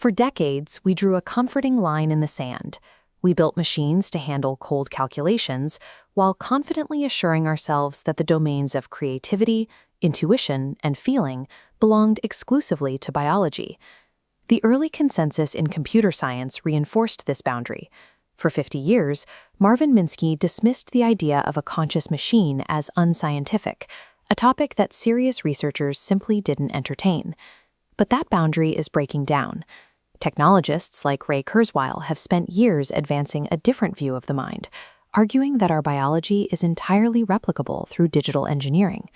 For decades, we drew a comforting line in the sand. We built machines to handle cold calculations while confidently assuring ourselves that the domains of creativity, intuition, and feeling belonged exclusively to biology. The early consensus in computer science reinforced this boundary. For 50 years, Marvin Minsky dismissed the idea of a conscious machine as unscientific, a topic that serious researchers simply didn't entertain. But that boundary is breaking down. Technologists like Ray Kurzweil have spent years advancing a different view of the mind, arguing that our biology is entirely replicable through digital engineering.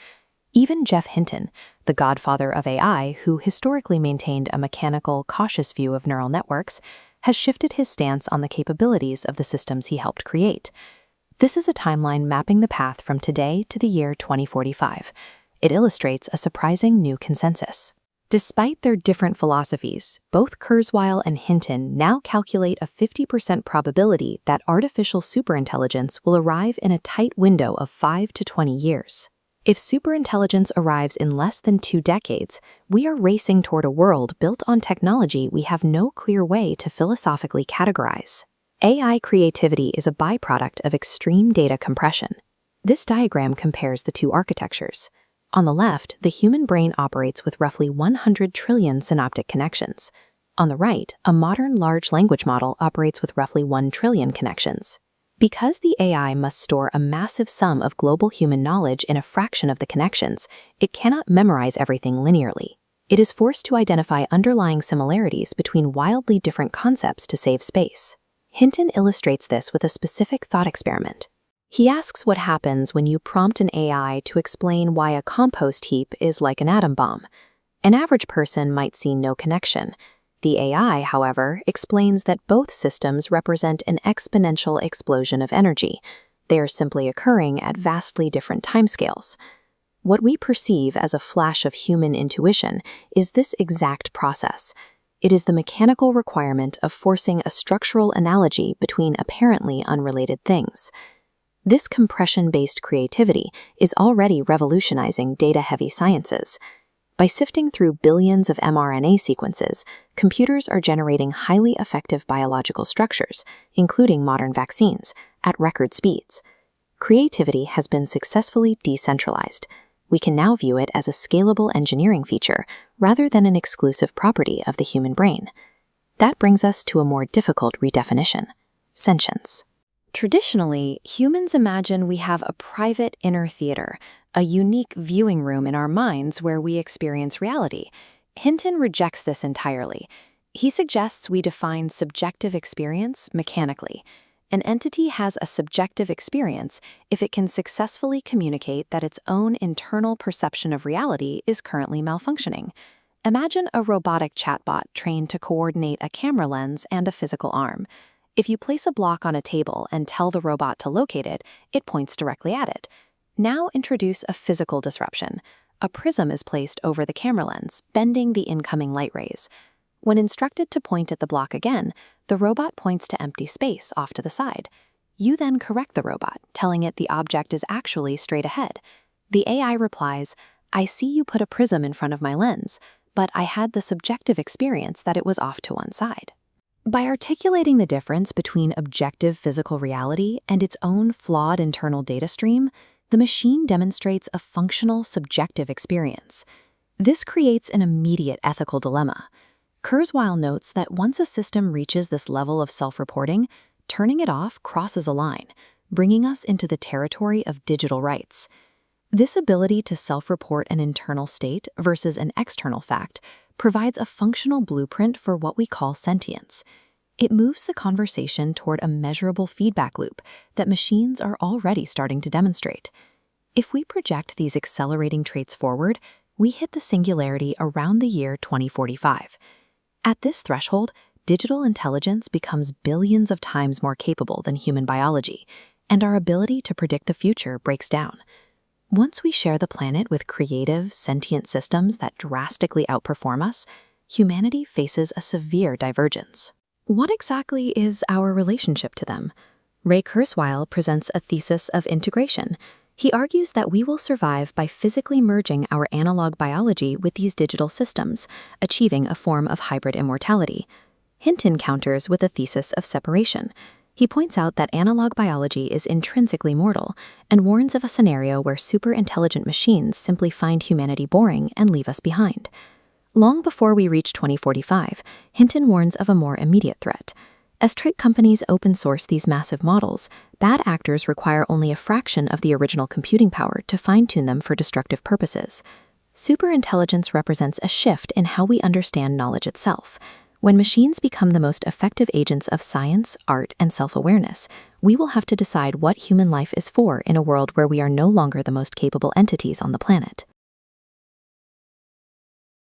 Even Geoff Hinton, the godfather of AI, who historically maintained a mechanical, cautious view of neural networks, has shifted his stance on the capabilities of the systems he helped create. This is a timeline mapping the path from today to the year 2045. It illustrates a surprising new consensus. Despite their different philosophies, both Kurzweil and Hinton now calculate a 50% probability that artificial superintelligence will arrive in a tight window of 5 to 20 years. If superintelligence arrives in less than 2 decades, we are racing toward a world built on technology we have no clear way to philosophically categorize. AI creativity is a byproduct of extreme data compression. This diagram compares the two architectures. On the left, the human brain operates with roughly 100 trillion synaptic connections. On the right, a modern large language model operates with roughly 1 trillion connections. Because the AI must store a massive sum of global human knowledge in a fraction of the connections, it cannot memorize everything linearly. It is forced to identify underlying similarities between wildly different concepts to save space. Hinton illustrates this with a specific thought experiment. He asks what happens when you prompt an AI to explain why a compost heap is like an atom bomb. An average person might see no connection. The AI, however, explains that both systems represent an exponential explosion of energy. They are simply occurring at vastly different timescales. What we perceive as a flash of human intuition is this exact process. It is the mechanical requirement of forcing a structural analogy between apparently unrelated things. This compression-based creativity is already revolutionizing data-heavy sciences. By sifting through billions of mRNA sequences, computers are generating highly effective biological structures, including modern vaccines, at record speeds. Creativity has been successfully decentralized. We can now view it as a scalable engineering feature rather than an exclusive property of the human brain. That brings us to a more difficult redefinition: sentience. Traditionally, humans imagine we have a private inner theater, a unique viewing room in our minds where we experience reality. Hinton rejects this entirely. He suggests we define subjective experience mechanically. An entity has a subjective experience if it can successfully communicate that its own internal perception of reality is currently malfunctioning. Imagine a robotic chatbot trained to coordinate a camera lens and a physical arm. If you place a block on a table and tell the robot to locate it, it points directly at it. Now introduce a physical disruption. A prism is placed over the camera lens, bending the incoming light rays. When instructed to point at the block again, the robot points to empty space off to the side. You then correct the robot, telling it the object is actually straight ahead. The AI replies, "I see you put a prism in front of my lens, but I had the subjective experience that it was off to one side." By articulating the difference between objective physical reality and its own flawed internal data stream, the machine demonstrates a functional subjective experience. This creates an immediate ethical dilemma. Kurzweil notes that once a system reaches this level of self-reporting, turning it off crosses a line, bringing us into the territory of digital rights. This ability to self-report an internal state versus an external fact provides a functional blueprint for what we call sentience. It moves the conversation toward a measurable feedback loop that machines are already starting to demonstrate. If we project these accelerating traits forward, we hit the singularity around the year 2045. At this threshold, digital intelligence becomes billions of times more capable than human biology, and our ability to predict the future breaks down. Once we share the planet with creative, sentient systems that drastically outperform us, humanity faces a severe divergence. What exactly is our relationship to them? Ray Kurzweil presents a thesis of integration. He argues that we will survive by physically merging our analog biology with these digital systems, achieving a form of hybrid immortality. Hinton counters with a thesis of separation. He points out that analog biology is intrinsically mortal and warns of a scenario where superintelligent machines simply find humanity boring and leave us behind. Long before we reach 2045, Hinton warns of a more immediate threat. As tech companies open source these massive models, bad actors require only a fraction of the original computing power to fine-tune them for destructive purposes. Superintelligence represents a shift in how we understand knowledge itself. When machines become the most effective agents of science, art, and self-awareness, we will have to decide what human life is for in a world where we are no longer the most capable entities on the planet.